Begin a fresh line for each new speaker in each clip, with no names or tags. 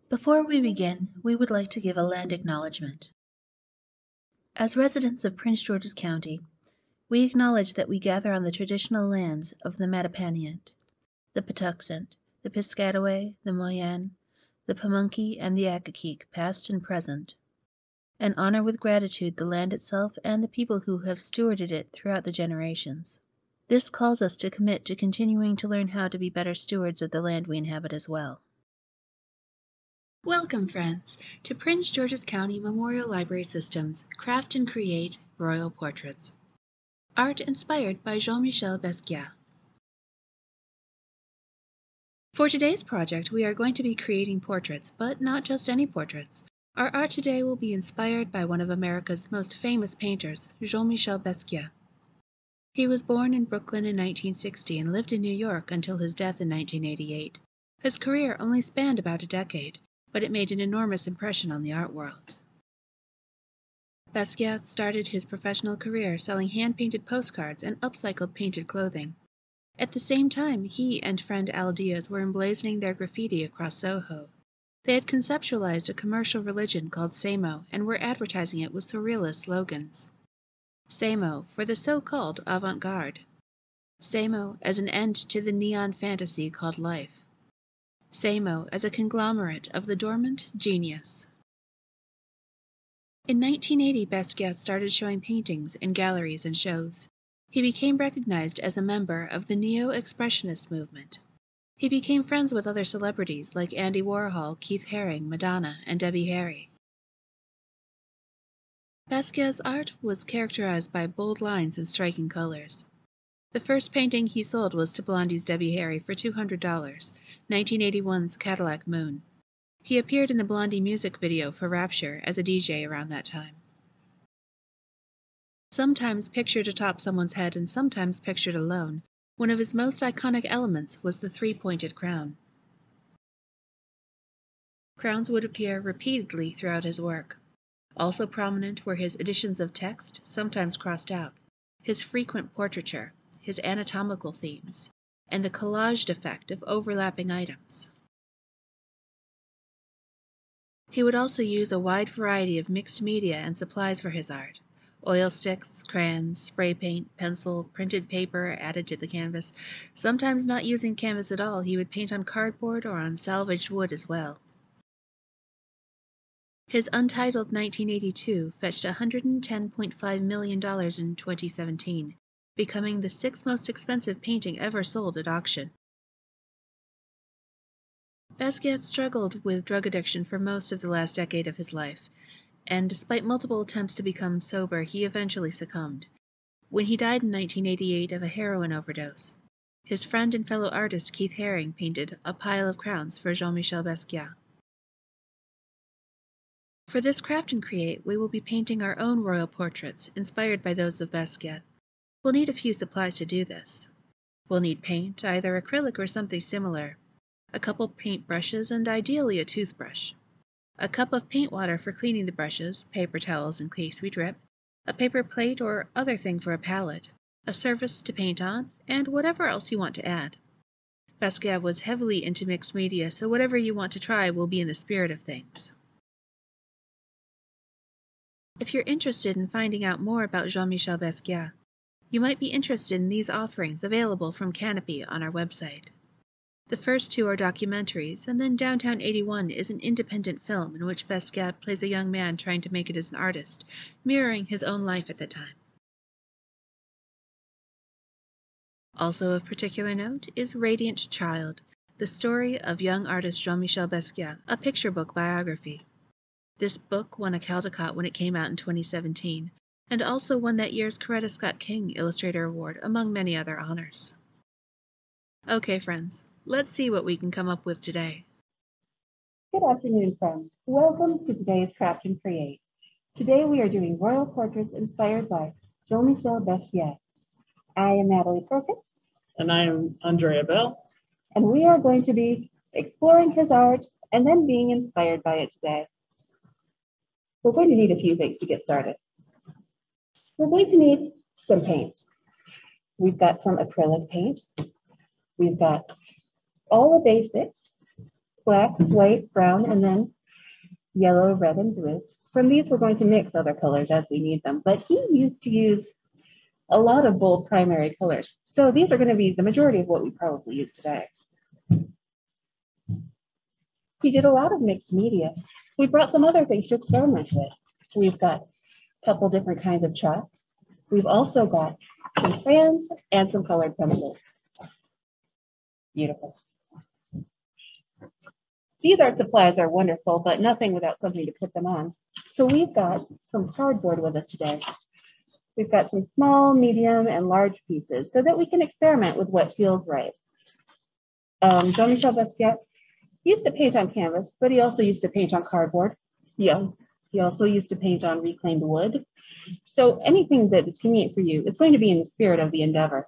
Before we begin, we would like to give a land acknowledgement. As residents of Prince George's County, we acknowledge that we gather on the traditional lands of the Mattaponitent, the Patuxent, the Piscataway, the Moyenne, the Pamunkey, and the Acrylic, past and present, and honor with gratitude the land itself and the people who have stewarded it throughout the generations. This calls us to commit to continuing to learn how to be better stewards of the land we inhabit as well. Welcome, friends, to Prince George's County Memorial Library System's Craft and Create Royal Portraits. Art inspired by Jean-Michel Basquiat. For today's project, we are going to be creating portraits, but not just any portraits. Our art today will be inspired by one of America's most famous painters, Jean-Michel Basquiat. He was born in Brooklyn in 1960 and lived in New York until his death in 1988. His career only spanned about a decade, but it made an enormous impression on the art world. Basquiat started his professional career selling hand-painted postcards and upcycled painted clothing. At the same time, he and friend Al Diaz were emblazoning their graffiti across Soho. They had conceptualized a commercial religion called Samo and were advertising it with surrealist slogans. Samo for the so-called avant-garde. Samo as an end to the neon fantasy called life. Samo as a conglomerate of the dormant genius. In 1980, Basquiat started showing paintings in galleries and shows. He became recognized as a member of the Neo-Expressionist movement. He became friends with other celebrities like Andy Warhol, Keith Haring, Madonna, and Debbie Harry. Basquiat's art was characterized by bold lines and striking colors. The first painting he sold was to Blondie's Debbie Harry for $200, 1981's Cadillac Moon. He appeared in the Blondie music video for Rapture as a DJ around that time. Sometimes pictured atop someone's head and sometimes pictured alone, one of his most iconic elements was the three-pointed crown. Crowns would appear repeatedly throughout his work. Also prominent were his additions of text, sometimes crossed out, his frequent portraiture, his anatomical themes, and the collaged effect of overlapping items. He would also use a wide variety of mixed media and supplies for his art. Oil sticks, crayons, spray paint, pencil, printed paper added to the canvas. Sometimes not using canvas at all, he would paint on cardboard or on salvaged wood as well. His untitled 1982 fetched $110.5 million in 2017, becoming the sixth most expensive painting ever sold at auction. Basquiat struggled with drug addiction for most of the last decade of his life, and despite multiple attempts to become sober, he eventually succumbed, when he died in 1988 of a heroin overdose. His friend and fellow artist Keith Haring painted A Pile of Crowns for Jean-Michel Basquiat. For this Craft and Create, we will be painting our own royal portraits, inspired by those of Basquiat. We'll need a few supplies to do this. We'll need paint, either acrylic or something similar, a couple paint brushes, and ideally a toothbrush, a cup of paint water for cleaning the brushes, paper towels in case we drip, a paper plate or other thing for a palette, a surface to paint on, and whatever else you want to add. Basquiat was heavily into mixed media, so whatever you want to try will be in the spirit of things. If you're interested in finding out more about Jean-Michel Basquiat, you might be interested in these offerings available from Canopy on our website. The first two are documentaries, and then Downtown 81 is an independent film in which Basquiat plays a young man trying to make it as an artist, mirroring his own life at the time. Also of particular note is Radiant Child, the story of young artist Jean-Michel Basquiat, a picture book biography. This book won a Caldecott when it came out in 2017, and also won that year's Coretta Scott King Illustrator Award, among many other honors. Okay, friends, let's see what we can come up with today.
Good afternoon, friends. Welcome to today's Craft and Create. Today we are doing royal portraits inspired by Jean-Michel Basquiat. I am Natalie Perkins.
And I am Andrea Bell.
And we are going to be exploring his art and then being inspired by it today. We're going to need a few things to get started. We're going to need some paints. We've got some acrylic paint. We've got all the basics, black, white, brown, and then yellow, red, and blue. From these, we're going to mix other colors as we need them, but he used to use a lot of bold primary colors. So these are going to be the majority of what we probably use today. He did a lot of mixed media. We brought some other things to experiment with. We've got a couple different kinds of chalk. We've also got some crayons and some colored pencils. Beautiful. These art supplies are wonderful, but nothing without something to put them on. So we've got some cardboard with us today. We've got some small, medium, and large pieces so that we can experiment with what feels right. Jean-Michel Basquiat used to paint on canvas, but he also used to paint on cardboard. Yeah, he also used to paint on reclaimed wood. So anything that is convenient for you is going to be in the spirit of the endeavor.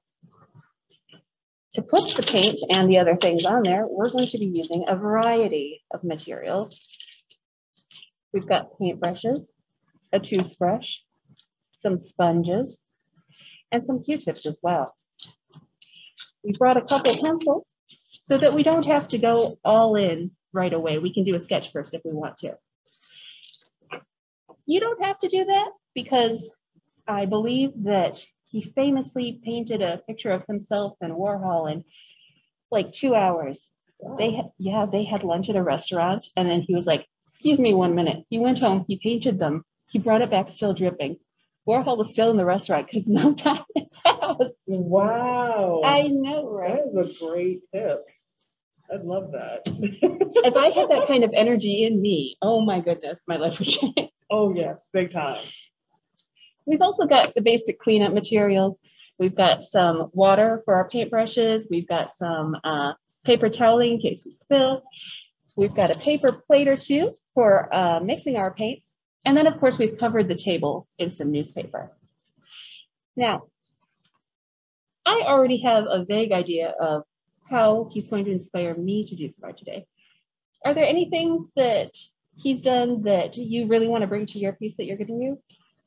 To put the paint and the other things on there, we're going to be using a variety of materials. We've got paintbrushes, a toothbrush, some sponges, and some Q-tips as well. We brought a couple pencils so that we don't have to go all in right away. We can do a sketch first if we want to. You don't have to do that because I believe that he famously painted a picture of himself and Warhol in like 2 hours. Wow. They had lunch at a restaurant, and then he was like, "Excuse me 1 minute." He went home, he painted them, he brought it back still dripping. Warhol was still in the restaurant because no time had passed.
Wow.
I know, right?
That is a great tip. I love that.
If I had that kind of energy in me, oh my goodness, my life would change.
Oh yes, big time.
We've also got the basic cleanup materials. We've got some water for our paintbrushes. We've got some paper toweling in case we spill. We've got a paper plate or two for mixing our paints. And then, of course, we've covered the table in some newspaper. Now, I already have a vague idea of how he's going to inspire me to do some art today. Are there any things that he's done that you really want to bring to your piece that you're going to use?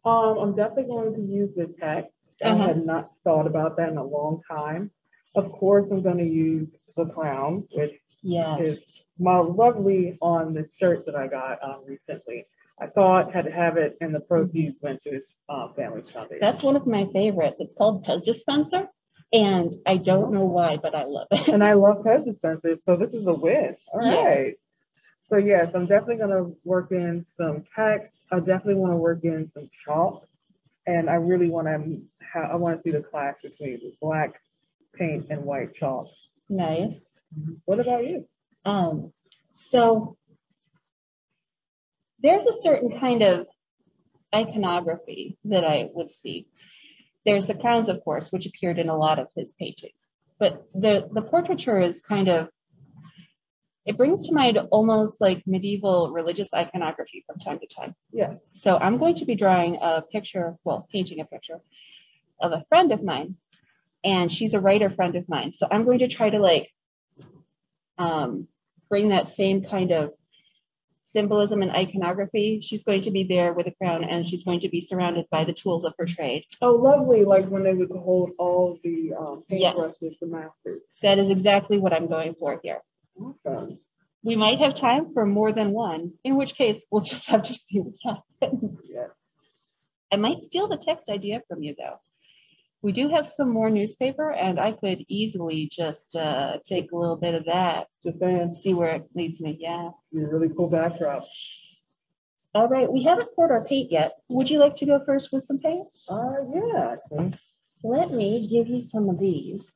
I'm definitely going to use the text. I had not thought about that in a long time. Of course, I'm going to use the crown, which is my lovely on the shirt that I got recently. I saw it, had to have it, and the proceeds went to his family's foundation.
That's one of my favorites. It's called Pez Dispenser, and I don't know why, but I love it.
And I love Pez dispensers, so this is a win. All right. So yes, I'm definitely going to work in some text. I definitely want to work in some chalk, and I really want to I want to see the clash between black paint and white chalk.
Nice.
What about you?
So there's a certain kind of iconography that I would see. There's the crowns, of course, which appeared in a lot of his paintings, but the portraiture is kind of, it brings to mind almost like medieval religious iconography from time to time.
Yes.
So I'm going to be drawing a picture, well, painting a picture of a friend of mine, and she's a writer friend of mine. So I'm going to try to like bring that same kind of symbolism and iconography. She's going to be there with a crown, and she's going to be surrounded by the tools of her trade.
Oh, lovely. Like when they would hold all the paintbrushes, the masters.
That is exactly what I'm going for here.
Awesome.
We might have time for more than one, in which case we'll just have to see what happens.
Yes.
I might steal the text idea from you, though. We do have some more newspaper, and I could easily just take a little bit of that.
Just saying.
See where it leads me. Yeah.
You're a really cool backdrop.
All right. We haven't poured our paint yet. Would you like to go first with some paint?
Yeah. Actually.
Let me give you some of these.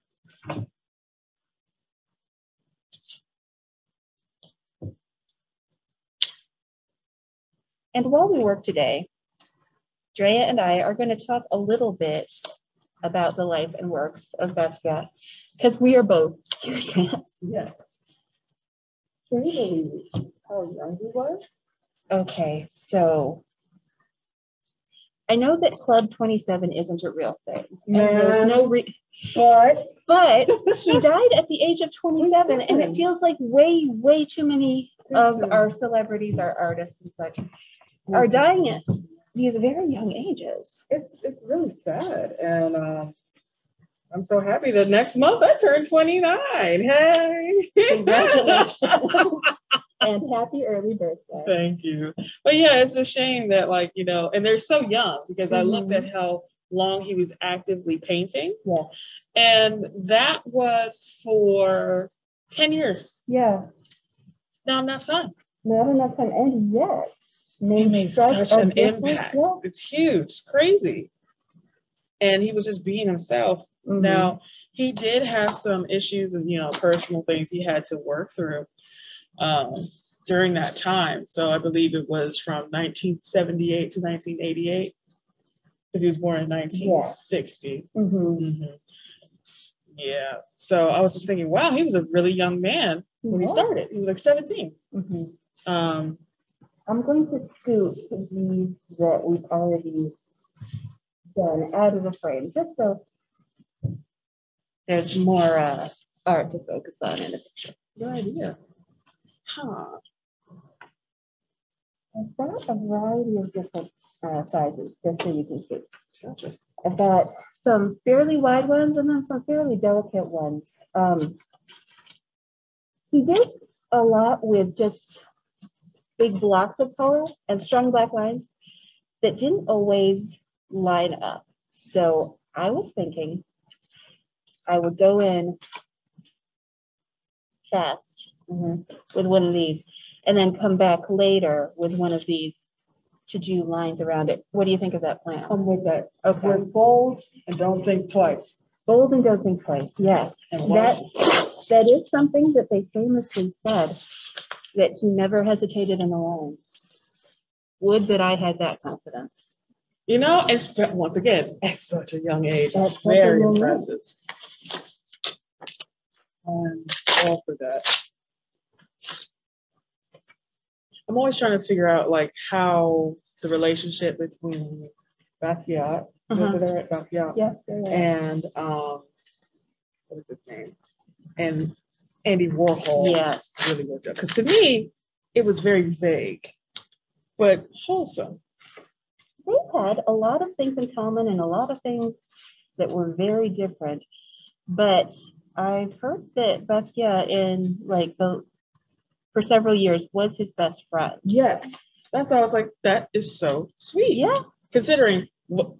And while we work today, Drea and I are going to talk a little bit about the life and works of Basquiat, because we are both huge fans.
Yes. Can you believe how young he was?
Okay, so I know that Club 27 isn't a real thing. And there's no but he died at the age of 27, and it feels like way too many of our celebrities, our artists and such, are dying at these very young ages.
It's really sad, and I'm so happy that next month I turn 29. Hey.
Congratulations. And happy early birthday.
Thank you. But yeah, it's a shame that, like, you know, and they're so young, because I looked at how long he was actively painting.
Yeah.
And that was for 10 years.
Yeah.
It's not enough time.
Not enough time. And yet,
He made such an impact.
Yeah.
It's huge. It's crazy. And he was just being himself.
Mm-hmm.
Now, he did have some issues and, you know, personal things he had to work through during that time. So I believe it was from 1978 to 1988, because he was born in 1960. Yeah. Mm-hmm. Mm-hmm. Yeah. So I was just thinking, wow, he was a really young man when he started. He was like 17. Mm-hmm.
I'm going to scoop these that we've already done out of the frame, just so there's more art to focus on in the picture.
Good idea. Huh.
I've got a variety of different sizes, just so you can see.
Gotcha.
I've got some fairly wide ones and then some fairly delicate ones. He did a lot with just big blocks of color and strong black lines that didn't always line up. So I was thinking I would go in fast with one of these and then come back later with one of these to do lines around it. What do you think of that plan?
I'm with that.
Okay.
We're bold and don't think twice.
Bold and don't think twice, yes. That is something that they famously said, that he never hesitated in the lines. Would that I had that confidence.
You know, it's, once again, at such a young age, it's very impressive. I'm all for that. I'm always trying to figure out, like, how the relationship between Basquiat, Basquiat,
yeah,
and what is his name, and Andy Warhol, really worked out. Because to me, it was very vague, but wholesome.
They had a lot of things in common and a lot of things that were very different. But I've heard that Basquiat, for several years, was his best friend.
Yes, that's why I was like, that is so sweet.
Yeah,
considering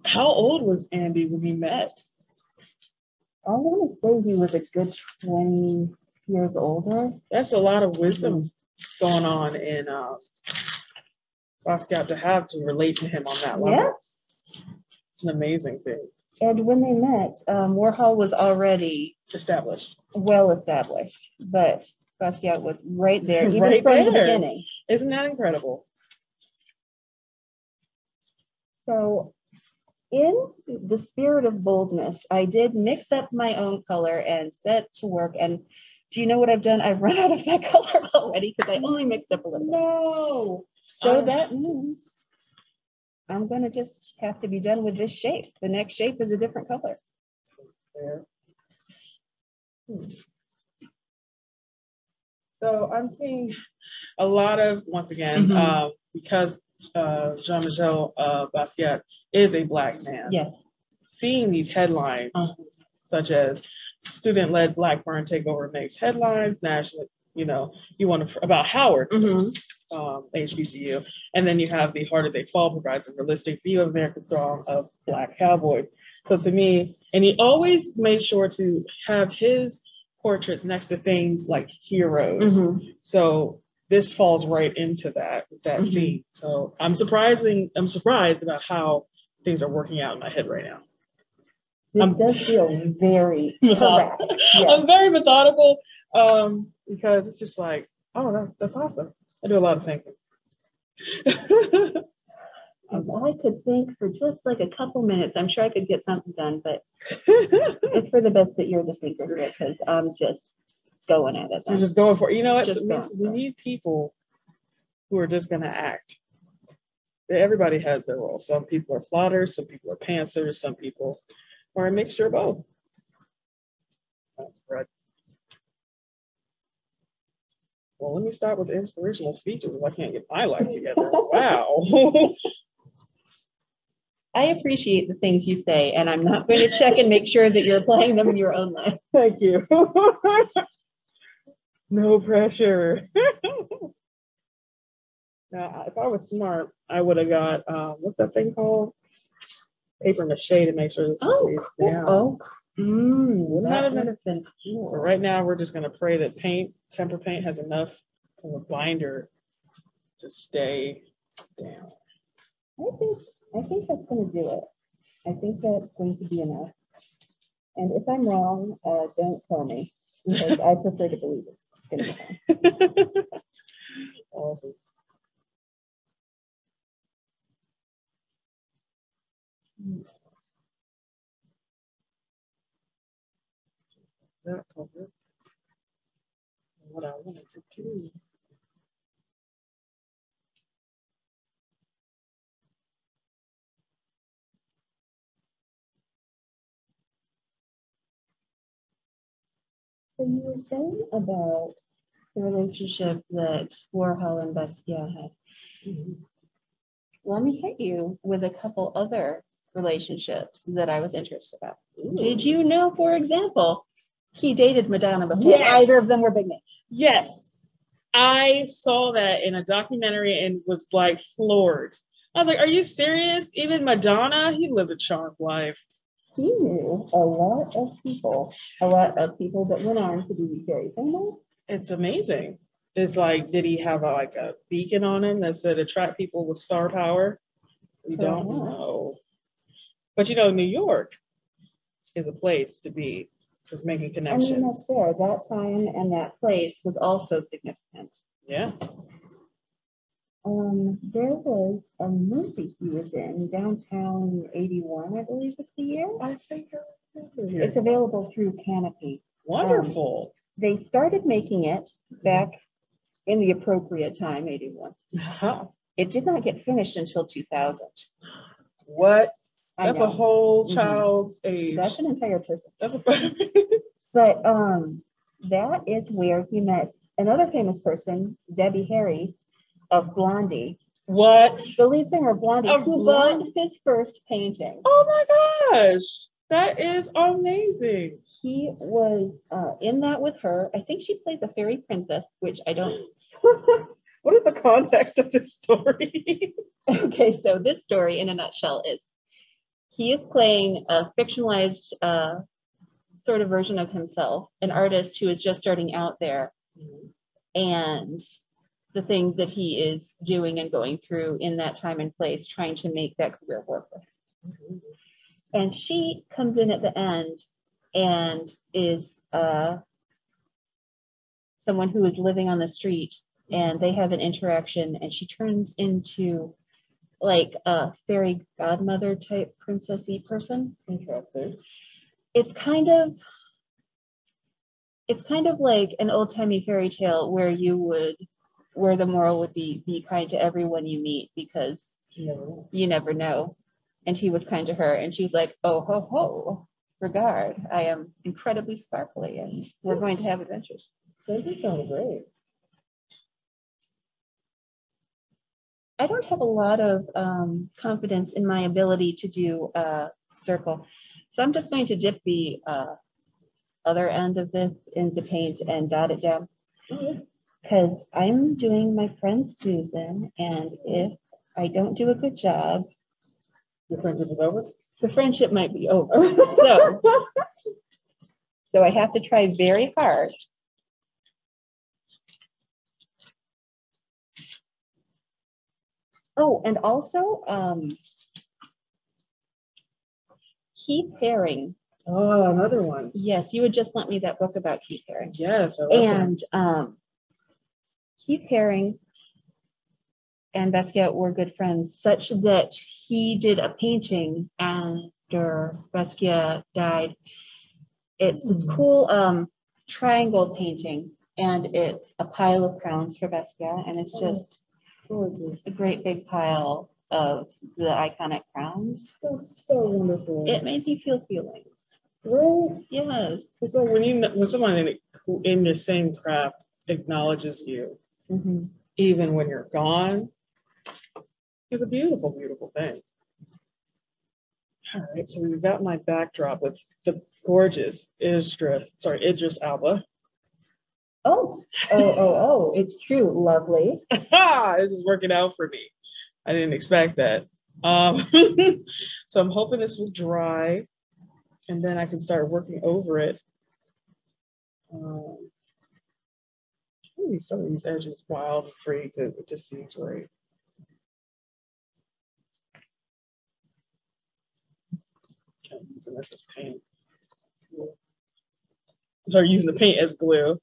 how old was Andy when he met?
I want to say he was a good 20 years older.
That's a lot of wisdom going on in Basquiat to have to relate to him on that level.
Yes.
It's an amazing thing.
And when they met, Warhol was already well established, but Basquiat was right there, even
right
from
there.
The beginning.
Isn't that incredible?
So, in the spirit of boldness, I did mix up my own color and set to work. And do you know what I've done? I've run out of that color already because I only mixed up a little bit.
No.
So that means I'm going to just have to be done with this shape. The next shape is a different color.
So I'm seeing a lot of, once again, because Jean-Michel Basquiat is a Black man.
Yes.
Seeing these headlines, such as student-led Black burn takeover makes headlines nationally, you know, about Howard, HBCU, and then you have the Harder They Fall provides a realistic view of America's throng of Black cowboys. So to me, and he always made sure to have his portraits next to things like heroes. So this falls right into that theme. So I'm surprised about how things are working out in my head right now.
This does feel very correct.
Yeah. I'm very methodical because it's just like, oh, that's awesome. I do a lot of thinking.
If I could think for just like a couple minutes, I'm sure I could get something done, but it's for the best that you're the thinker here because I'm just going at it.
You're just going for it. You know what? We need people who are just going to act. Everybody has their role. Some people are plotters, some people are pantsers, some people are a mixture of both. Right. Well, let me start with the inspirational speeches if I can't get my life together. Wow.
I appreciate the things you say, and I'm not going to check and make sure that you're applying them in your own life.
Thank you. No pressure. Now, if I was smart, I would have got, what's that thing called? Paper mache to make sure this stays down.
Oh, that would have been cool.
But right now, we're just going to pray that temper paint has enough of a binder to stay down.
I think that's going to do it. I think that's going to be enough. And if I'm wrong, don't tell me, because I prefer to believe it's going to be fine.
Awesome. That covered what I wanted to do.
So you were saying about the relationship that Warhol and Basquiat had. Mm-hmm. Let me hit you with a couple other relationships that I was interested about. Ooh. Did you know, for example, he dated Madonna before either of them were big names?
Yes. I saw that in a documentary and was like floored. I was like, are you serious? Even Madonna? He lived a charmed life.
He knew a lot of people that went on to be very famous.
It's amazing. It's like, did he have a beacon on him that said attract people with star power? We don't know. But New York is a place to be for making connections.
I mean, that's fair. That time and that place was also significant.
Yeah.
There was a movie he was in, Downtown 81, I believe was the year.
I think
it's available through Canopy.
Wonderful.
They started making it back in the appropriate time, 81. It did not get finished until 2000.
What? That's a whole child's age.
That's an entire person. But that is where he met another famous person, Debbie Harry of Blondie.
What?
The lead singer of Blondie, who bought his first painting.
Oh my gosh. That is amazing.
He was in that with her. I think she played the fairy princess, which I don't.
What is the context of this story?
Okay, so this story in a nutshell is he is playing a fictionalized sort of version of himself, an artist who is just starting out there, and the things that he is doing and going through in that time and place, trying to make that career work for him. And she comes in at the end and is someone who is living on the street, and they have an interaction, and she turns into like a fairy godmother type princessy person.
Interesting.
It's kind of like an old-timey fairy tale where the moral would be kind to everyone you meet, because you never know. And he was kind to her, and she was like, oh ho ho, regard, I am incredibly sparkly, and we're going to have adventures.
That does sound great.
I don't have a lot of confidence in my ability to do a circle, so I'm just going to dip the other end of this into paint and dot it down, because I'm doing my friend Susan, and if I don't do a good job,
the friendship is over?
The friendship might be over. So I have to try very hard. Oh, and also Keith Haring.
Oh, another one.
Yes, you had just lent me that book about Keith Haring.
Yes, I love
him. Keith Haring and Basquiat were good friends, such that he did a painting after Basquiat died. It's this cool triangle painting, and it's a pile of crowns for Basquiat, and it's just a great big pile of the iconic crowns.
That's so wonderful.
It made me feel feelings.
Right?
Yes.
So when someone who in your same craft acknowledges you, even when you're gone, it's a beautiful, beautiful thing. All right, so we've got my backdrop with the gorgeous Idris Elba.
Oh, it's true. Lovely.
This is working out for me. I didn't expect that. So I'm hoping this will dry and then I can start working over it. Maybe some of these edges wild and free because it just seems right. Okay, using this as paint. I'm sorry, using the paint as glue.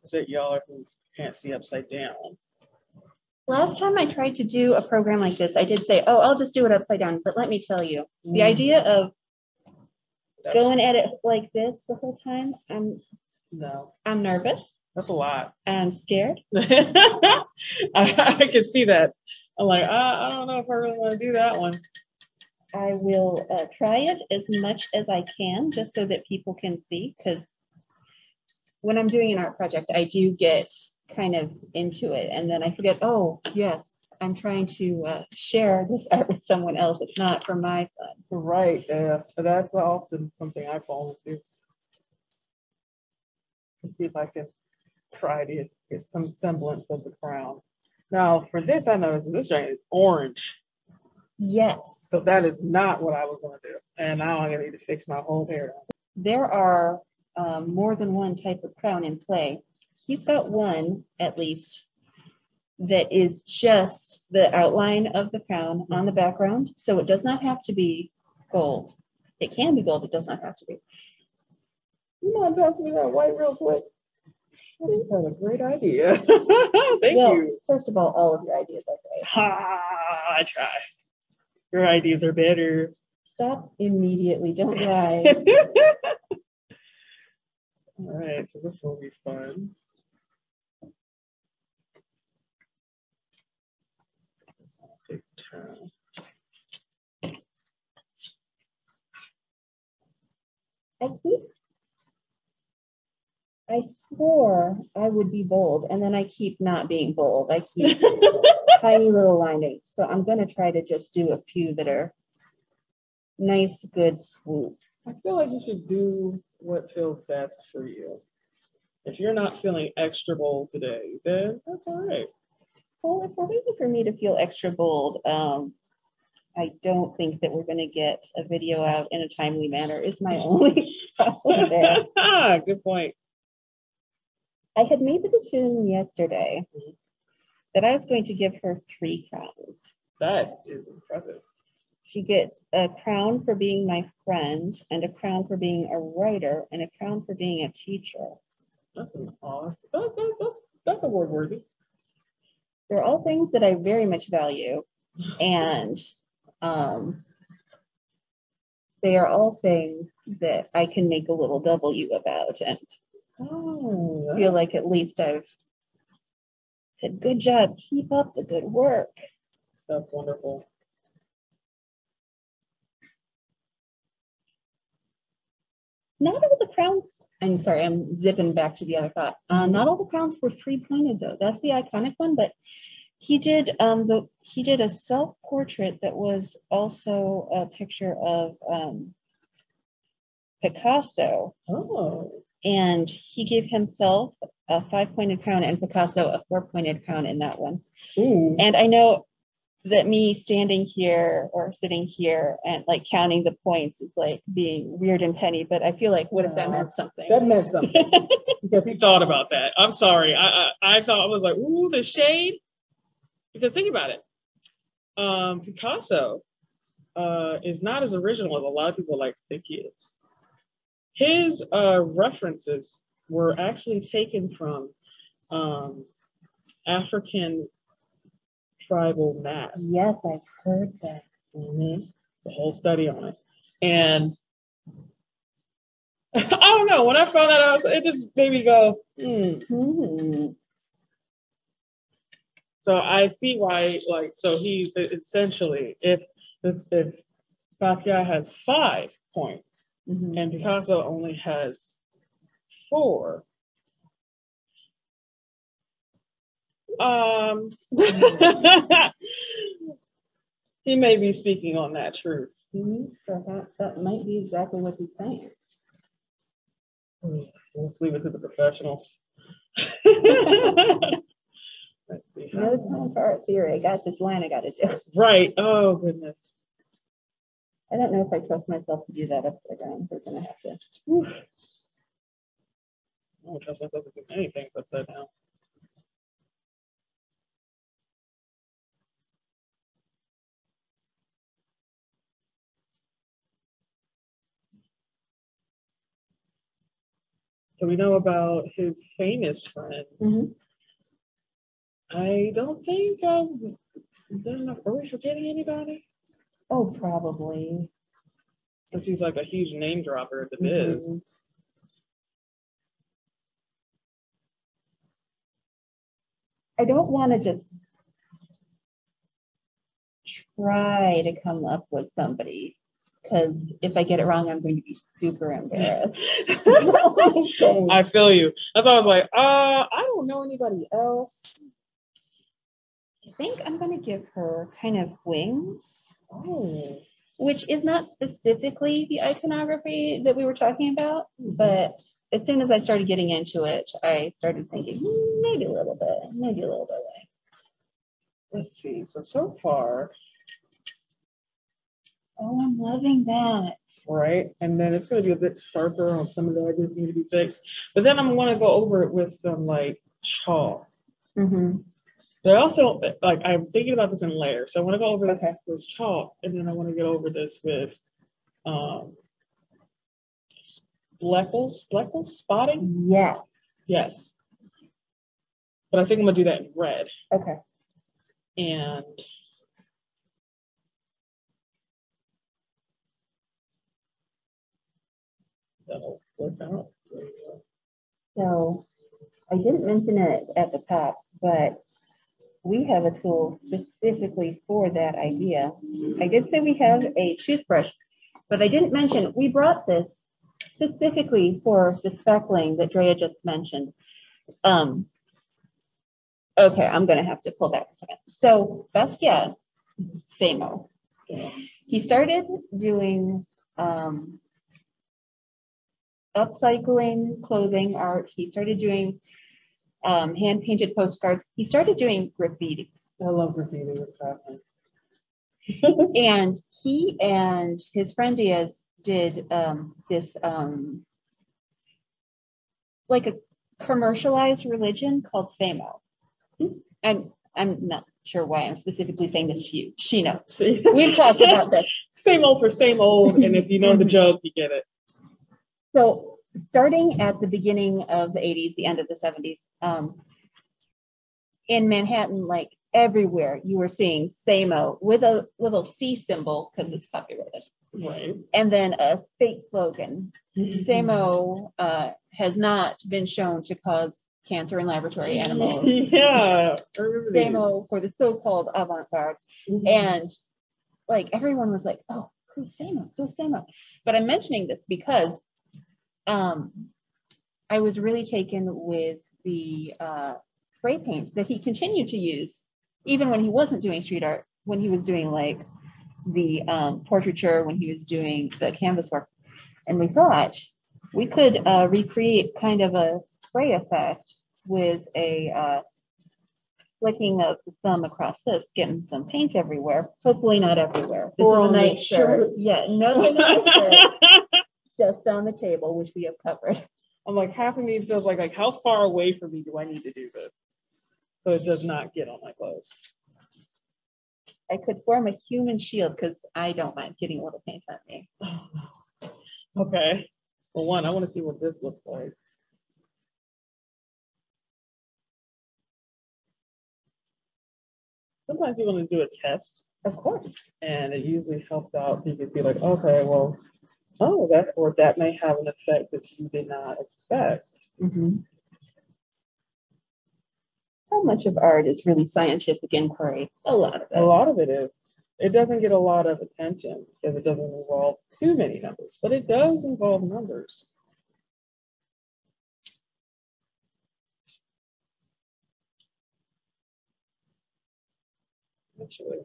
So y'all who can't see upside down.
Last time I tried to do a program like this, I did say, oh, I'll just do it upside down. But let me tell you, the idea of going at it like this the whole time, I'm nervous.
That's a lot.
I'm scared.
I can see that. I'm like, I don't know if I really want to do that one.
I will try it as much as I can just so that people can see, because when I'm doing an art project, I do get kind of into it and then I forget, oh, yes, I'm trying to share this art with someone else. It's not for my fun.
Right, yeah. That's often something I fall into. Let's see if I can try to get some semblance of the crown. Now, for this, I noticed this giant is orange.
Yes.
So that is not what I was going to do. And now I'm going to need to fix my whole hair.
There are more than one type of crown in play. He's got one, at least, that is just the outline of the crown on the background. So it does not have to be gold. It can be gold. It does not have to be.
You mind passing me that white real quick? That's a great idea. Thank you.
First of all of your ideas are great.
I try. Your ideas are better.
Stop immediately. Don't lie.
All right, so this will be fun.
I swore I would be bold, and then I keep not being bold. I keep tiny little linings. So I'm going to try to just do a few that are nice, good swoop.
I feel like you should do what feels best for you. If you're not feeling extra bold today, then that's all right.
Well, if we're waiting for me to feel extra bold, I don't think that we're going to get a video out in a timely manner is my only problem there.
Good point.
I had made the decision yesterday that I was going to give her 3 crowns.
That is impressive.
She gets a crown for being my friend, and a crown for being a writer, and a crown for being a teacher.
That's an awesome. That's award worthy.
They're all things that I very much value, and they are all things that I can make a little W about, and feel like at least I've said, good job, keep up the good work.
That's wonderful.
Not all the crowns, I'm sorry, I'm zipping back to the other thought. Not all the crowns were 3-pointed though. That's the iconic one, but he did a self-portrait that was also a picture of Picasso.
Oh.
And he gave himself a 5-pointed crown and Picasso a 4-pointed crown in that one.
Ooh.
And I know that me standing here or sitting here and like counting the points is like being weird and penny, but I feel like, what if that meant something?
That meant something. Because he thought about that. I'm sorry. I thought, I was like, ooh, the shade. Because think about it. Picasso is not as original as a lot of people like to think he is. His references were actually taken from African tribal math.
Yes, I've heard that.
It's a whole study on it. And I don't know, when I found that out, it just made me go, So I see why, like, so he essentially, if Basquiat has 5 points, and Picasso only has 4. He may be speaking on that truth.
Perhaps that might be exactly what he's saying.
Let's leave it to the professionals. Let's see.
No time for art theory. I got this line I got to do.
Right. Oh, goodness.
I don't know if I trust myself to do that upside down. We're going to have to.
I don't trust myself to do anything upside down. So we know about his famous friends.
Mm-hmm.
I don't think is there enough room for getting anybody?
Oh, probably.
Since he's like a huge name dropper at the biz.
Mm-hmm. I don't want to just try to come up with somebody, because if I get it wrong, I'm going to be super embarrassed.
I feel you. That's why I was like, I don't know anybody else.
I think I'm going to give her kind of wings.
Oh.
Which is not specifically the iconography that we were talking about, but as soon as I started getting into it, I started thinking maybe a little bit.
Let's see. So far.
Oh, I'm loving that.
Right. And then it's going to be a bit sharper on some of the edges need to be fixed. But then I'm going to go over it with some like chalk.
Mm-hmm.
But also, like, I'm thinking about this in layers. So I want to go over this with chalk, and then I want to get over this with speckles, spotting. Yes. But I think I'm gonna do that in red.
Okay.
And that'll work out.
So I didn't mention it at the top, but we have a tool specifically for that idea. I did say we have a toothbrush, but I didn't mention we brought this specifically for the speckling that Drea just mentioned. Okay, I'm going to have to pull back a second. So Basquiat, same-o. He started doing upcycling clothing art. He started doing hand-painted postcards. He started doing graffiti.
I love graffiti. What's happening?
And he and his friend Diaz did this like a commercialized religion called same-o. And I'm not sure why I'm specifically saying this to you. She knows. We've talked about this.
Same old for same old, and if you know the joke, you get it.
So starting at the beginning of the 80s, the end of the 70s, in Manhattan, like everywhere, you were seeing same-o with a little C symbol because it's copyrighted.
Right.
And then a fake slogan. Same-o has not been shown to cause cancer in laboratory animals.
Yeah.
Same-o for the so-called avant-garde. And like everyone was like, oh, who's same-o? Who's same-o? But I'm mentioning this because I was really taken with the spray paint that he continued to use, even when he wasn't doing street art, when he was doing like the portraiture, when he was doing the canvas work. And we thought we could recreate kind of a spray effect with a flicking of the thumb across this, getting some paint everywhere. Hopefully not everywhere. This is a nice shirt. Yeah, no, just on the table, which we have covered.
I'm like, half of me feels like how far away from me do I need to do this so it does not get on my clothes?
I could form a human shield because I don't mind getting a little paint on me.
Okay. Well, one, I want to see what this looks like. Sometimes you want to do a test.
Of course.
And it usually helps out. You can be like, okay, well, that may have an effect that you did not expect.
Mm-hmm. How much of art is really scientific inquiry? A lot of it.
A lot of it is. It doesn't get a lot of attention because it doesn't involve too many numbers, but it does involve numbers. Actually.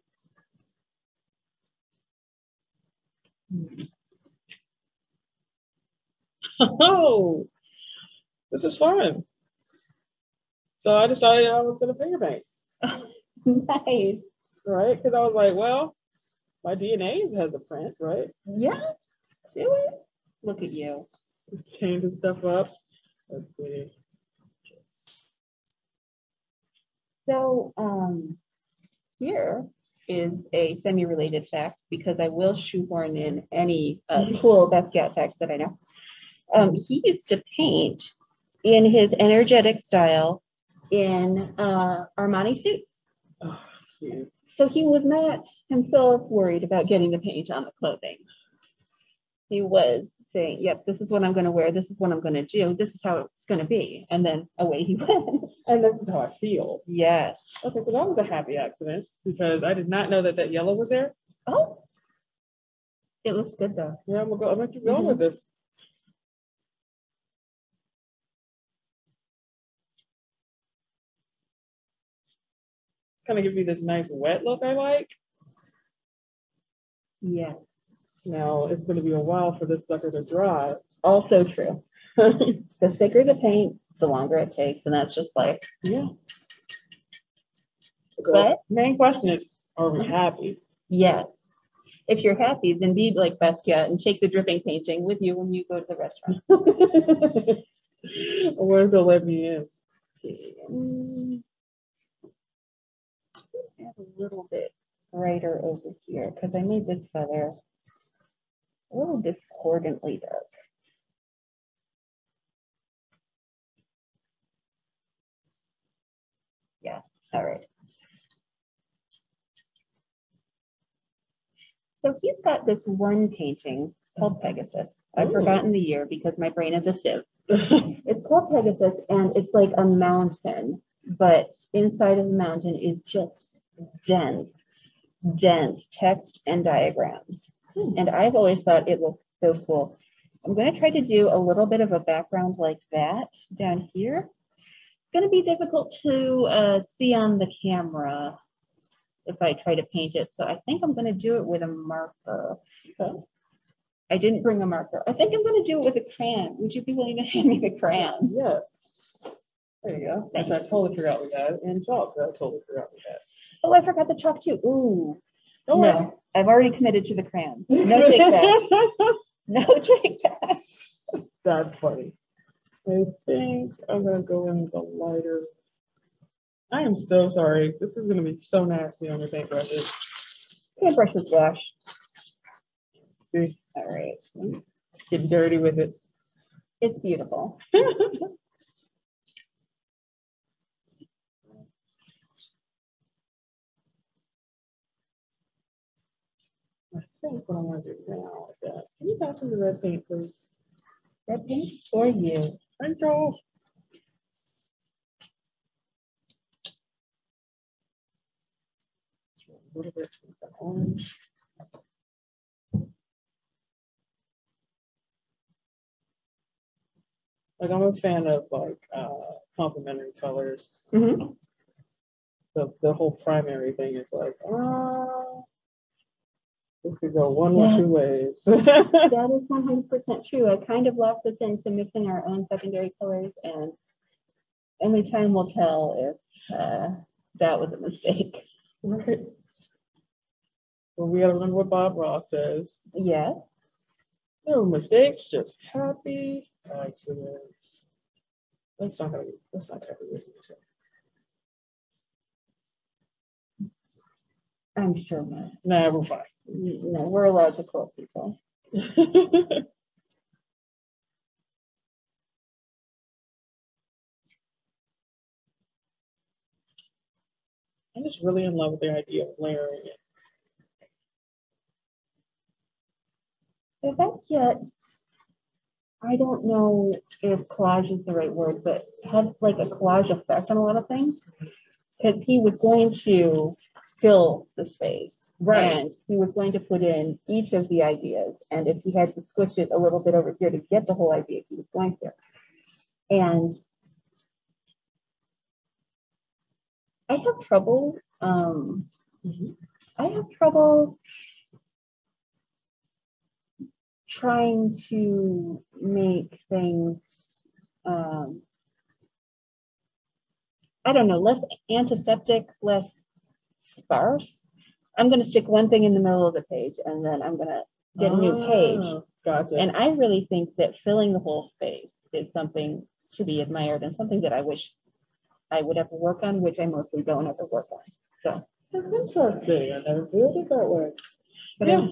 Oh, this is fun. So I decided I was going to finger paint.
Nice.
Right? Because I was like, well, my DNA has a print, right?
Yeah, do it. Look at you.
Changing stuff up. Let's see.
So here is a semi-related fact because I will shoehorn in any cool Basquiat facts that I know. He used to paint in his energetic style in Armani suits.
Oh, cute.
So he was not himself worried about getting the paint on the clothing. He was saying, yep, this is what I'm going to wear. This is what I'm going to do. This is how it's going to be. And then away he went.
And this is how I feel.
Yes.
Okay, so that was a happy accident because I did not know that that yellow was there.
Oh, it looks good though.
Yeah, I'm gonna keep going with this. It's kind of gives me this nice wet look I like.
Yes.
Now it's going to be a while for this sucker to dry.
Also true. The thicker the paint, the longer it takes, and that's just like,
yeah.
But
main question is, are we happy?
Yes. If you're happy, then be like Basquiat and take the dripping painting with you when you go to the restaurant.
Where's the let me in?
Add a little bit brighter over here because I made this feather a little discordantly dark. Yeah, all right. So he's got this one painting called Pegasus. I've forgotten the year because my brain is a sieve. It's called Pegasus, and it's like a mountain, but inside of the mountain is just dense text and diagrams. And I've always thought it looked so cool. I'm going to try to do a little bit of a background like that down here. It's going to be difficult to see on the camera if I try to paint it. So I think I'm going to do it with a marker. Okay. I didn't bring a marker. I think I'm going to do it with a crayon. Would you be willing to hand me the crayon?
Yes. There you go. I totally forgot we had. And chalk, I totally forgot we had.
Oh, I forgot the chalk too. Ooh.
Don't
no,
worry.
I've already committed to the crayon. No take back. No take back.
That's funny. I think I'm going to go in with a lighter. I am so sorry. This is going to be so nasty on your paintbrushes.
Paintbrushes wash.
See?
All right.
Get dirty with it.
It's beautiful.
I think what I want to do now is that, can you pass me the red paint, please?
Red paint for you.
Thank you. A little bit of orange. Like I'm a fan of like complementary colors.
Mm-hmm.
So the whole primary thing is like, this could go one or two ways.
That is 100% true. I kind of lost this into mixing our own secondary colors, and only time will tell if that was a mistake.
Right. Well, we gotta remember what Bob Ross says.
Yeah.
No mistakes, just happy accidents. That's not gonna be with me.
I'm sure not.
Nah, we're fine.
No, we're allowed to quote people.
I'm just really in love with the idea of layering it.
So that's yet, I don't know if collage is the right word, but had like a collage effect on a lot of things. Because he was going to fill the space.
Right.
And he was going to put in each of the ideas. And if he had to switch it a little bit over here to get the whole idea, he was going to. And I have trouble. I have trouble trying to make things, I don't know, less antiseptic, less sparse. I'm going to stick one thing in the middle of the page, and then I'm going to get a new page.
Gotcha.
And I really think that filling the whole space is something to be admired and something that I wish I would ever work on, which I mostly don't ever work on. So
that's interesting. I never viewed it that way.
But yeah.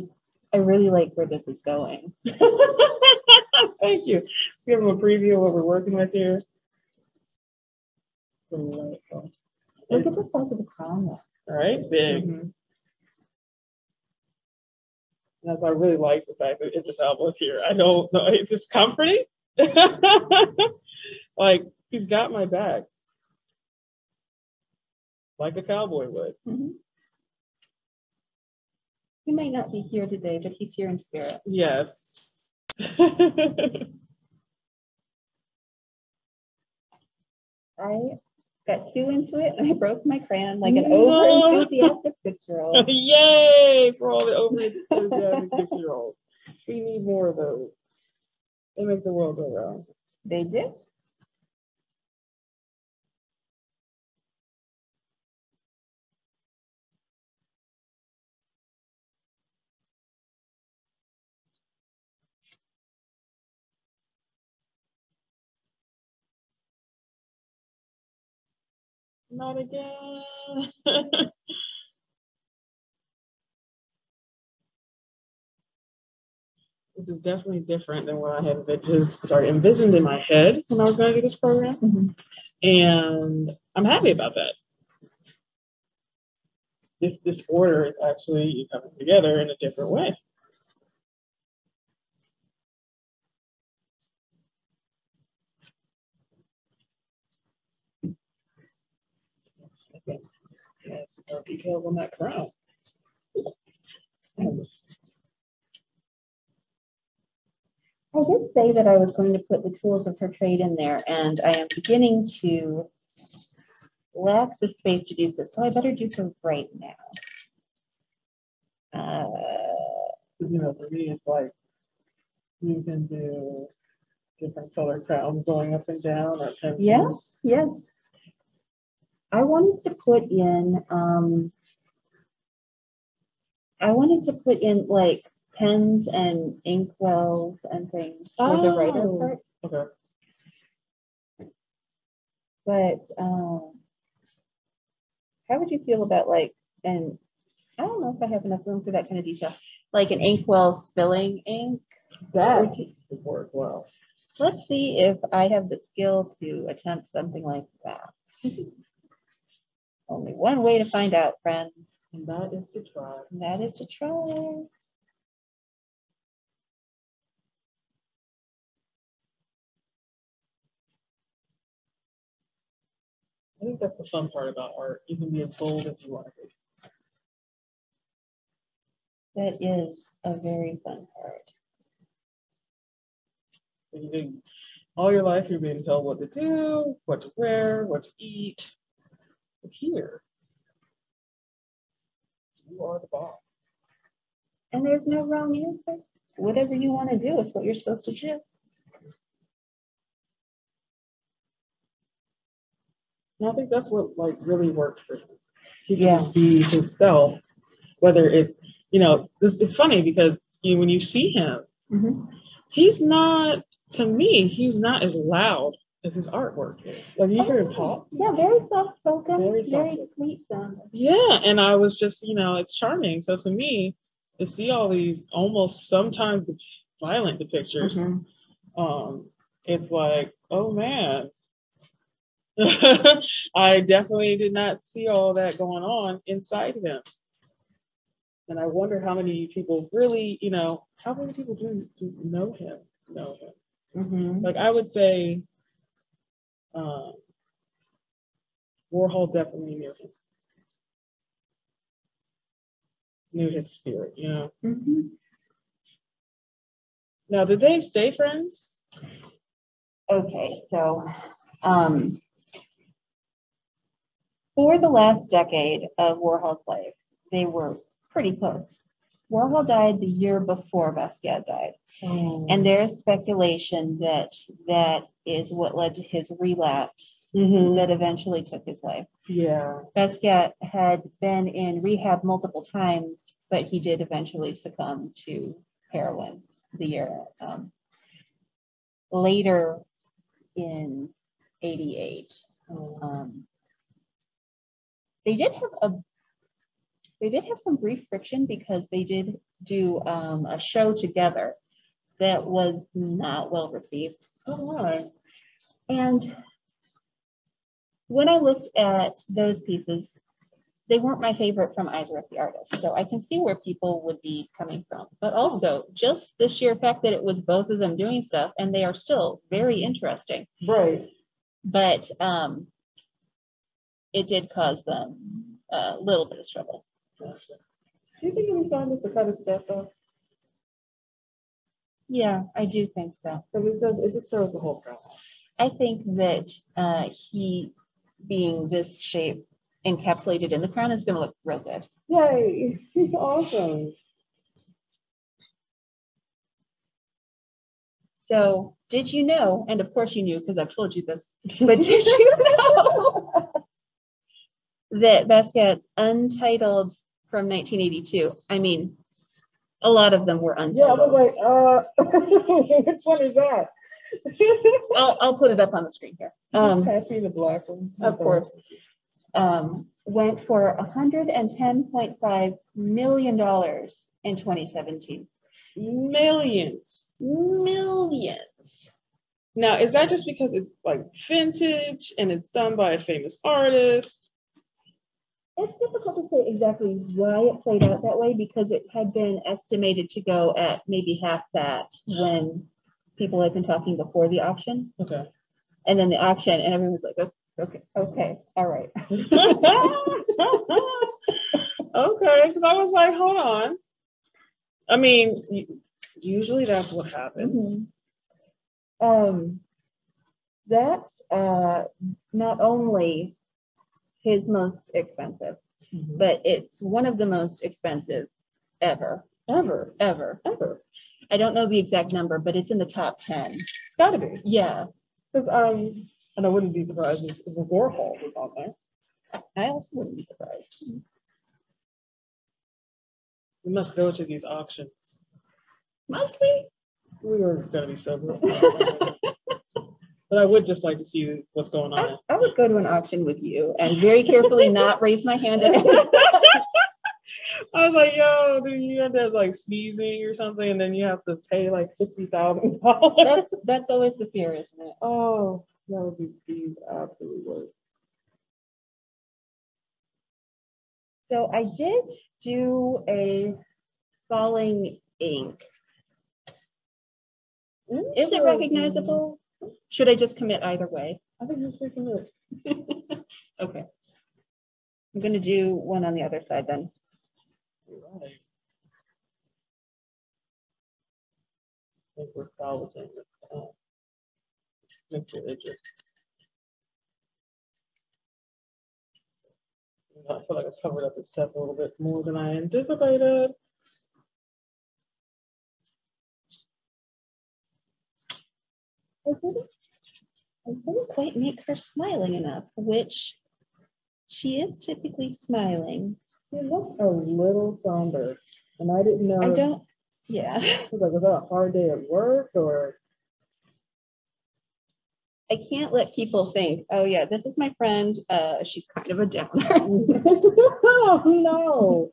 I really like where this is going.
Thank you. Give them a preview of what we're working with here. Delightful.
Look at the size of the crown there.
Right? Big. Mm-hmm. That's, I really like the fact that Isabel was here. I don't know. It's just comforting. Like, he's got my back. Like a cowboy would.
Mm-hmm. He might not be here today, but he's here in spirit.
Yes.
I got too into it and I broke my crayon like an over-enthusiastic 6-year-old.
Yay for all the over-enthusiastic 6-year-olds. We need more of those. They make the world go round.
They do.
Not again. This is definitely different than what I had envisioned in my head when I was going to do this program. Mm-hmm. And I'm happy about that. This order is actually coming together in a different way. Yes, more details on that crown.
I did say that I was going to put the tools of her trade in there, and I am beginning to lack the space to do so, so I better do so right now.
You know, for me, it's like you can do different color crowns going up and down or pencils.
Yeah. I wanted to put in like pens and ink wells and things for the writer part.
Okay.
But how would you feel about like, and I don't know if I have enough room for that kind of detail, like an inkwell spilling ink?
That would work well.
Let's see if I have the skill to attempt something like that. Only one way to find out, friends.
And that is to try.
That is to try.
I think that's the fun part about art. You can be as bold as you want to be.
That is a very fun part.
You think all your life you're being told what to do, what to wear, what to eat. But here, you are the boss.
And there's no wrong answer. Whatever you want to do is what you're supposed to do.
And I think that's what like really worked for him. He can just be himself, whether it's, you know, it's funny because when you see him, mm-hmm. He's not, to me, he's not as loud as his artwork is. Like you hear him talk.
Yeah, very soft spoken, very sweet sounding.
Yeah, and I was just, you know, it's charming. So to me, to see all these almost sometimes violent depictures, mm-hmm. It's like, oh man. I definitely did not see all that going on inside him. And I wonder how many people really, you know, how many people do know him? Mm-hmm. Like I would say Warhol definitely knew him. Knew his spirit, you know. Mm-hmm. Now, did they stay friends?
Okay, so for the last decade of Warhol's life, they were pretty close. Warhol died the year before Basquiat died. And there's speculation that that is what led to his relapse that eventually took his life.
Yeah.
Basquiat had been in rehab multiple times, but he did eventually succumb to heroin the year later in '88. They did have some brief friction because they did do a show together that was not well received.
Oh, right.
And when I looked at those pieces, they weren't my favorite from either of the artists. So I can see where people would be coming from. But also just the sheer fact that it was both of them doing stuff, and they are still very interesting.
Right.
But it did cause them a little bit of trouble.
Gotcha. Do you think it was time to cut his death off?
Yeah, I do think so.
Because it just throws the whole crowd.
I think that he being this shape encapsulated in the crown is going to look real good.
Yay! Awesome.
So, did you know, and of course you knew because I've told you this, but did you know that Basquiat's Untitled from 1982, I mean, a lot of them were untitled.
Yeah, I was like, which one is that?
I'll put it up on the screen here.
Pass me the black one.
Of course. Went for $110.5 million in 2017.
Millions. Now, is that just because it's like vintage and it's done by a famous artist?
It's difficult to say exactly why it played out that way because it had been estimated to go at maybe half that when people had been talking before the auction.
Okay.
And then the auction, and everyone was like, okay, all right.
Okay, because I was like, hold on. I mean, usually that's what happens.
That's not only his most expensive, but it's one of the most expensive ever. I don't know the exact number, but it's in the top 10.
It's got to be.
Yeah.
Because and I wouldn't be surprised if the Warhol was on there.
I also wouldn't be surprised.
We must go to these auctions.
Must we?
We are going to be so good. But I would just like to see what's going on.
I would go to an auction with you and very carefully not raise my hand at it.
I was like, yo, do you end up like sneezing or something, and then you have to pay like $50,000?
That's always the fear, isn't it?
Oh, that would be absolutely worse.
So I did do a falling ink. Is it recognizable? Should I just commit either way?
I think you should commit.
Okay. I'm going to do one on the other side then.
Right. I think we're salvaging it. I feel like I covered up his chest a little bit more than I anticipated.
I didn't quite make her smiling enough, which she is typically smiling.
She looked a little somber, and I didn't know.
Yeah.
I was like, was that a hard day at work or?
I can't let people think, oh yeah, this is my friend. She's kind of a downer.
Oh no.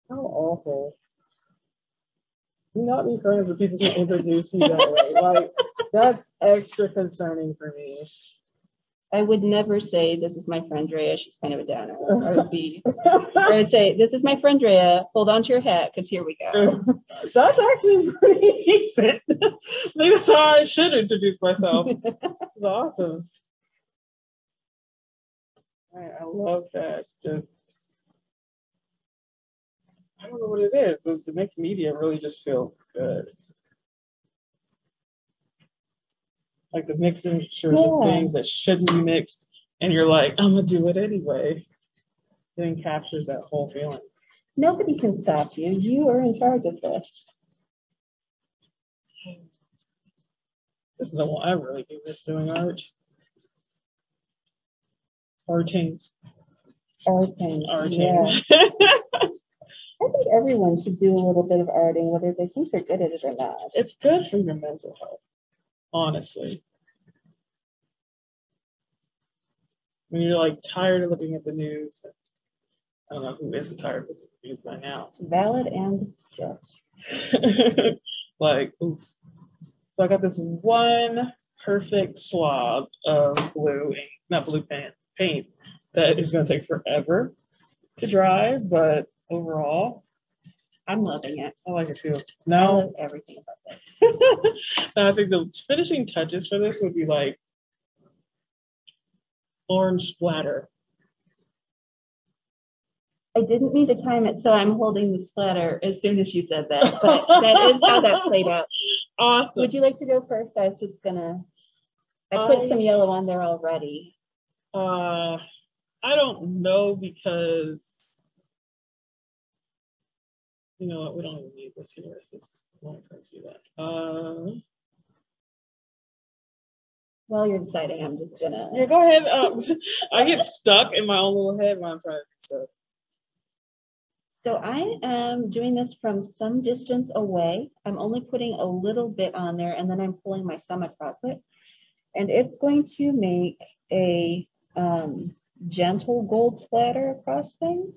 How awful. Do not be friends with people who introduce you that way. Like, that's extra concerning for me.
I would never say, this is my friend Drea, she's kind of a downer. I would say, this is my friend Drea, hold on to your hat, because here we go.
That's actually pretty decent. Maybe that's how I should introduce myself. It's awesome. I love that. Just, I don't know what it is. It makes media really just feel good. Like the mixing of things that shouldn't be mixed, and you're like, I'm gonna do it anyway. Then captures that whole feeling.
Nobody can stop you. You are in charge of this.
This is the one I really do miss doing art. Arting.
Yeah. I think everyone should do a little bit of arting, whether they think they're good at it or not.
It's good for your mental health, honestly. When you're like tired of looking at the news, I don't know who isn't tired of looking at the news by now.
Valid and just.
Like, oof. So I got this one perfect slob of blue ink, not blue paint that is going to take forever to dry, but overall,
I'm loving it.
I like it too.
I
Now,
love everything about this.
now I think the finishing touches for this would be like orange splatter.
I didn't mean to time it, so I'm holding the splatter as soon as you said that, but that is how that played out.
Awesome.
Would you like to go first? I was just gonna, I put some yellow on there already.
I don't know because, you know what, we don't even need this here. It's just, no one's gonna see that.
While you're deciding, I'm just gonna.
Yeah, go ahead. I get stuck in my own little head when I'm trying to do stuff.
So I am doing this from some distance away. I'm only putting a little bit on there and then I'm pulling my thumb across it. And it's going to make a gentle gold splatter across things.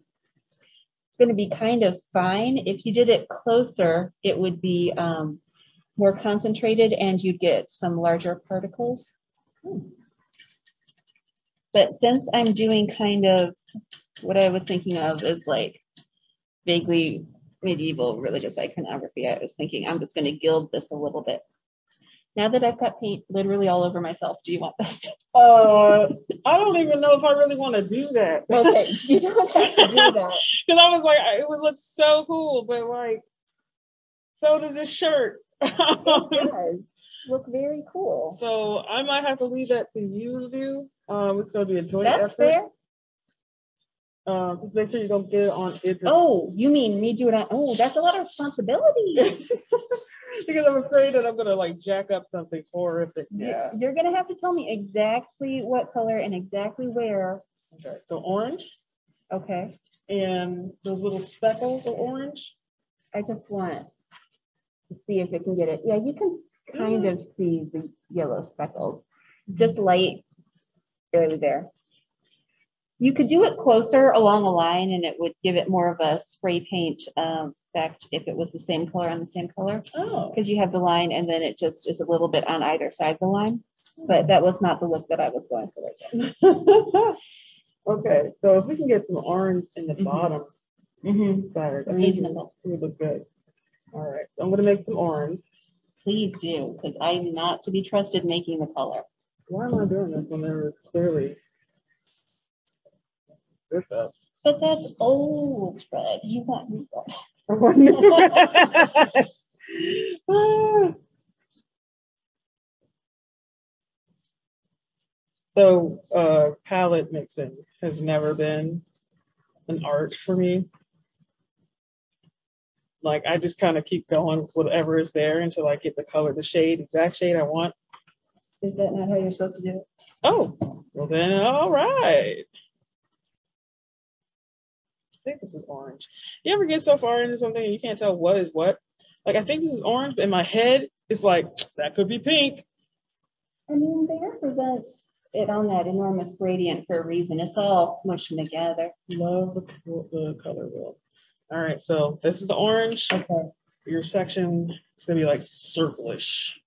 It's going to be kind of fine. If you did it closer, it would be more concentrated and you'd get some larger particles. But since I'm doing kind of what I was thinking of is like vaguely medieval religious iconography, I was thinking I'm just going to gild this a little bit. Now that I've got paint literally all over myself, do you want this?
I don't even know if I really want to do that.
Okay, you don't have to do that.
Because I was like, it would look so cool, but like, so does this shirt.
It does look very cool.
So I might have to leave that to you to do. It's going to be a joint
That's
effort.
fair.
Just make sure you don't get it on it.
Oh, you mean me do it on? Oh, that's a lot of responsibility.
Because I'm afraid that I'm gonna like jack up something horrific. Yeah.
You're gonna have to tell me exactly what color and exactly where.
Okay. So orange.
Okay.
And those little speckles of orange.
I just want to see if it can get it. Yeah, you can kind of see the yellow speckles. Just light, barely there. You could do it closer along a line and it would give it more of a spray paint effect if it was the same color on the same color.
Oh.
Because you have the line and then it just is a little bit on either side of the line. But that was not the look that I was going for right now.
Okay, so if we can get some orange in the bottom, better.
Reasonable.
It would look good. All right, so I'm gonna make some orange.
Please do, because I'm not to be trusted making the color.
Why am I doing this when there was clearly this up?
But that's old, Fred. You want me to.
So palette mixing has never been an art for me. Like I just kind of keep going with whatever is there until I get the color, the shade, exact shade I want.
Is that not how you're supposed to do it?
Oh, well then, all right. I think this is orange. You ever get so far into something and you can't tell what is what? Like I think this is orange, but in my head, it's like, that could be pink.
I mean, they represent it on that enormous gradient for a reason. It's all smushed together.
Love the color wheel. All right, so this is the orange.
Okay.
Your section is gonna be like circle-ish.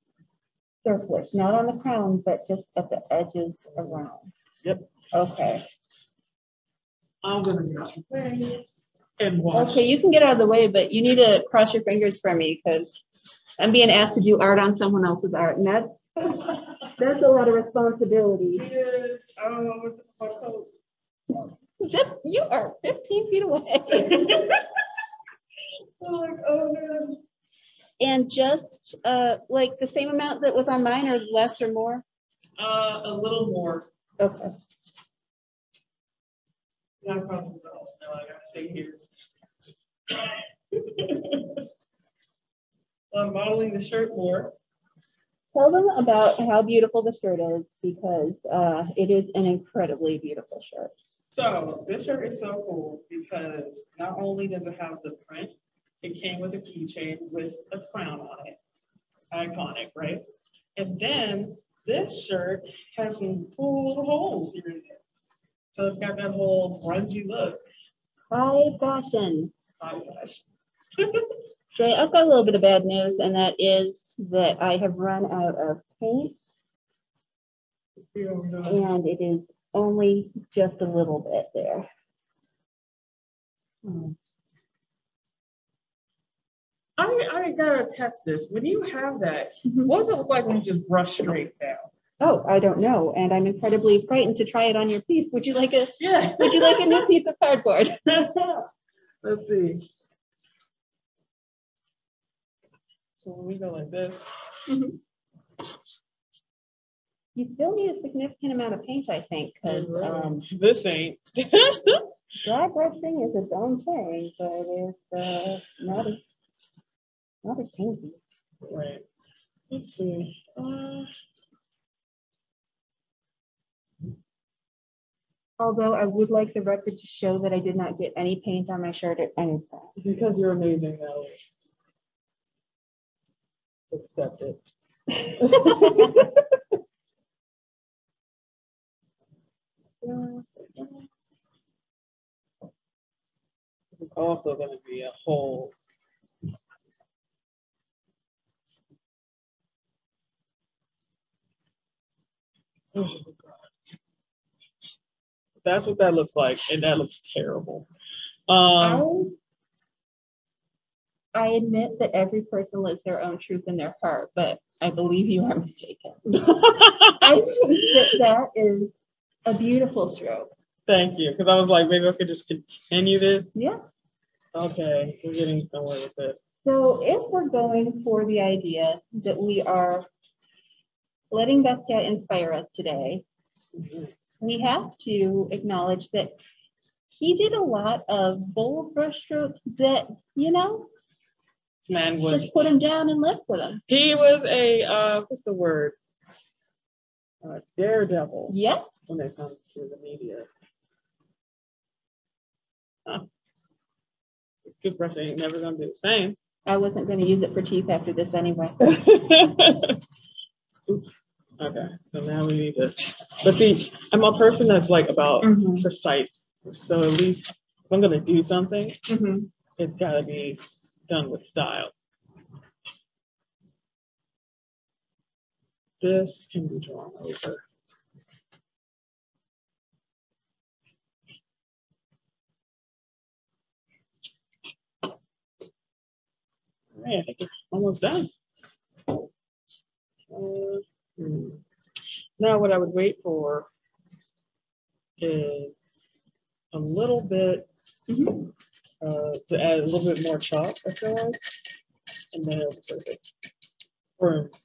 Circle-ish, not on the crown, but just at the edges around.
Yep.
Okay.
I'm gonna go and watch.
Okay, you can get out of the way, but you need to cross your fingers for me because I'm being asked to do art on someone else's art, and that's a lot of responsibility.
I don't know what's my coat.
Zip, you are 15 feet away.
Like, oh man.
And just like the same amount that was on mine, or less or more?
A little more.
Okay.
Yeah, probably. No, I gotta stay here. I'm modeling the shirt more.
Tell them about how beautiful the shirt is, because it is an incredibly beautiful shirt.
So this shirt is so cool because not only does it have the print, it came with a keychain with a crown on it. Iconic, right? And then this shirt has some cool little holes here and there. So it's got that whole grungy look.
High fashion.
High fashion.
So I've got a little bit of bad news, and that is that I have run out of paint, and it is only just a little bit there.
I gotta test this. When you have that, what does it look like when you just brush straight down?
Oh, I don't know, and I'm incredibly frightened to try it on your piece. Would you like a
Yeah.
Would you like a new piece of cardboard?
Let's see. So when we go like this,
You still need a significant amount of paint, I think, because
this ain't.
dry brushing is its own thing, but it's not as painty.
Right. Let's see.
Although I would like the record to show that I did not get any paint on my shirt at any time.
Because you're amazing, though. Accept it. This is also going to be a whole. Oh, God. That's what that looks like, and that looks terrible.
I admit that every person lives their own truth in their heart, but I believe you are mistaken. I think that is a beautiful stroke.
Thank you, because I was like, maybe I could just continue this.
Yeah.
Okay, we're getting somewhere with it.
So if we're going for the idea that we are letting Basquiat inspire us today, we have to acknowledge that he did a lot of bold brushstrokes that,
This man was
just put him down and left with him.
He was a what's the word? Daredevil.
Yes.
When it comes to the media. This toothbrush ain't never gonna be the same.
I wasn't going to use it for teeth after this anyway.
Oops. Okay, so now we need to. But see, I'm a person that's like about precise. So at least if I'm gonna do something, it's gotta be done with style. This can be drawn over. All right, I think it's almost done. Now what I would wait for is a little bit to add a little bit more chalk, I feel like, and then it'll be perfect.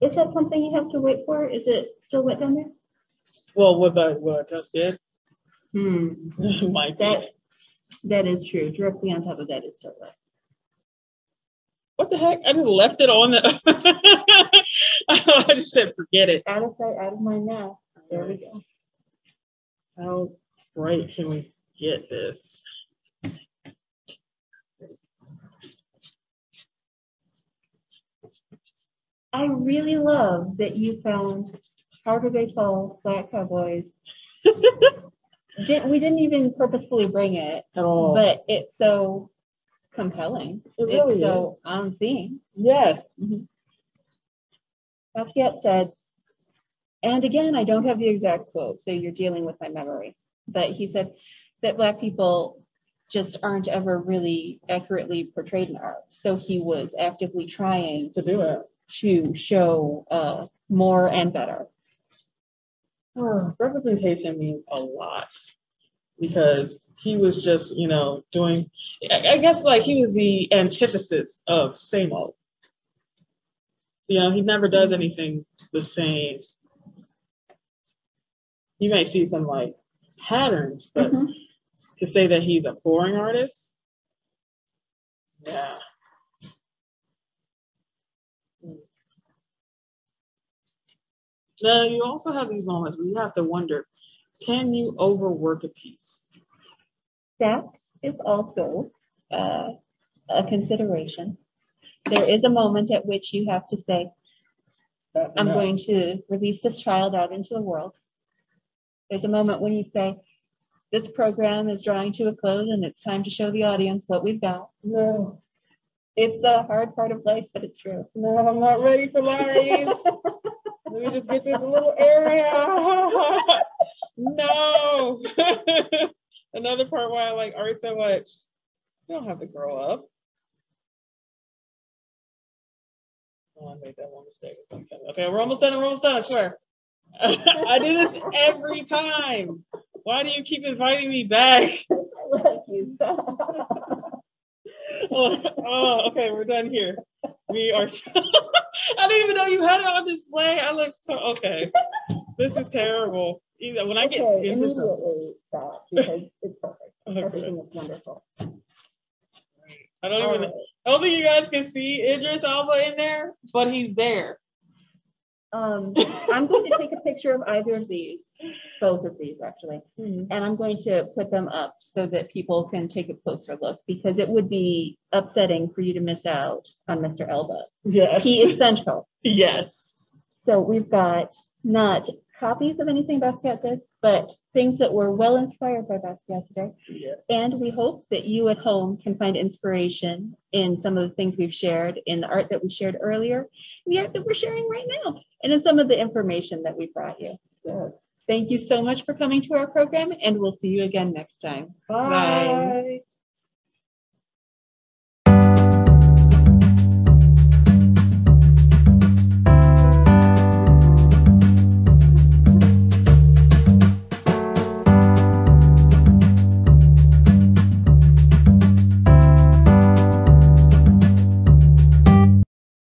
Is that something you have to wait for? Is it still wet down there?
Well, what I just did? Might be.
That is true. Directly on top of that is still wet.
What the heck? I just left it on the. I just said, forget it.
Out of sight, out of mind now. There we go.
How bright can we get this?
I really love that you found Harder They Fall, Black Cowboys. We didn't even purposefully bring it
At all.
But it's so compelling.
It really
it's so on theme.
Yes.
Basquiat said, and again, I don't have the exact quote, so you're dealing with my memory, but he said that Black people just aren't ever really accurately portrayed in art. So he was actively trying
to do it,
to show more and better.
Representation means a lot because he was just, doing, I guess like he was the antithesis of same old. So, he never does anything the same. You may see some like patterns, but to say that he's a boring artist, Yeah. Now, you also have these moments where you have to wonder, can you overwork a piece?
That is also a consideration. There is a moment at which you have to say, I'm going to release this child out into the world. There's a moment when you say, this program is drawing to a close and it's time to show the audience what we've got.
No.
It's a hard part of life, but it's true.
No, I'm not ready for Larry. Let me just get this little area. No. Another part why I like art so much. You don't have to grow up. Oh, I made that one mistake. Okay, we're almost done. I swear. I do this every time. Why do you keep inviting me back?
I like you so.
Oh, okay, we're done here. We are. I didn't even know you had it on display. I look so okay. This is terrible. Either when I get into
immediately stop because it's perfect. Okay. Everything is wonderful.
I don't think you guys can see Idris Elba in there, but he's there.
I'm going to take a picture of either of these, both of these actually, and I'm going to put them up so that people can take a closer look because it would be upsetting for you to miss out on Mr. Elba.
Yes.
He is central.
Yes.
So we've got not copies of anything Basquiat did, but things that were well inspired by Basquiat today.
Yes.
And we hope that you at home can find inspiration in some of the things we've shared, in the art that we shared earlier, the art that we're sharing right now, and in some of the information that we brought you. Yes. Thank you so much for coming to our program, and we'll see you again next time.
Bye. Bye.